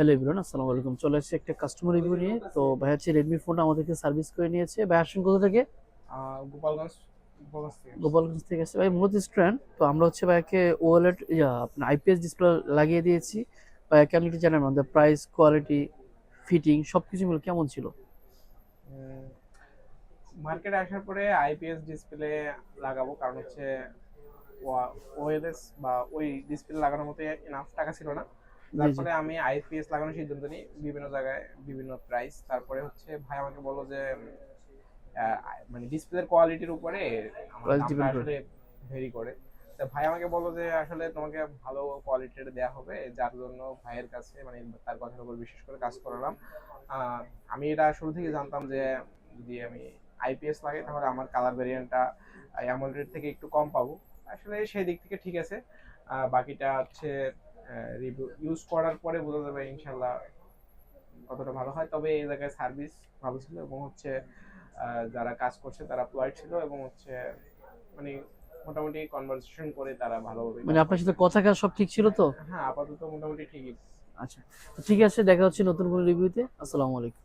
Hello everyone, আসসালামু আলাইকুম। চলে আসছে একটা কাস্টমার রিভিউ নিয়ে। তো ভাই হচ্ছে রেডমি ফোনটা আমাদেরকে সার্ভিস করে নিয়েছে। ভাই আসছেন কোথা থেকে? গোপালগঞ্জ গোপালগঞ্জ থেকে আসছি। গোপালগঞ্জ থেকে আসছে ভাই, মূলত স্টুডেন্ট। তো আমরা হচ্ছে ভাইকে ওএলইডি আপনার আইপিএস ডিসপ্লে লাগিয়ে দিয়েছি। ভাই কেমন একটু জানেন আমাদের প্রাইস, কোয়ালিটি, ফিটিং সবকিছু মিলে কেমন ছিল? মার্কেটে আসার পরে আইপিএস ডিসপ্লে লাগাবো, কারণ হচ্ছে ওএলএস বা ওই ডিসপ্লে লাগানোর মতো এনাফ টাকা ছিল না। জি যার জি। ফলে আমি আইপিএস লাগানোর সিদ্ধান্ত নিই। বিভিন্ন জায়গায় বিভিন্ন প্রাইস, তারপরে হচ্ছে ভাই আমাকে বললো যে মানে ডিসপ্লের কোয়ালিটির উপরে আমার প্রাইস দামটা ডিপেন্ড করে। আসলে ভেরি করে। তা ভাই আমাকে বললো যে আসলে তোমাকে ভালো কোয়ালিটির দেয়া হবে, যার জন্য ভাইয়ের কাছে মানে তার কথার উপর বিশেষ করে কাজ করালাম। আহ, আমি এটা শুরু থেকে জানতাম যে যদি আমি আইপিএস লাগাই তাহলে আমার কালার ভেরিয়েন্টটা অ্যামোলেড থেকে একটু কম পাবো। আসলে সেই দিক থেকে ঠিক আছে। বাকিটা হচ্ছে রিভিউ ইউজ করার পরে বোঝা যাবে ইনশাল্লাহ কতটা ভালো হয়। তবে এই জায়গায় সার্ভিস ভালো ছিল, এবং হচ্ছে যারা কাজ করছে তারা পোলাইট ছিল, এবং হচ্ছে মানে মোটামুটি কনভারসেশন করে তারা ভালোভাবে মানে কাজ আপনার করছে। সাথে কথা কাজ সব ঠিক ছিল তো? হ্যাঁ, আপাতত মোটামুটি ঠিকই। আচ্ছা, তো ঠিক আছে, দেখা হচ্ছে নতুন কোনো রিভিউতে। আসসালামু আলাইকুম।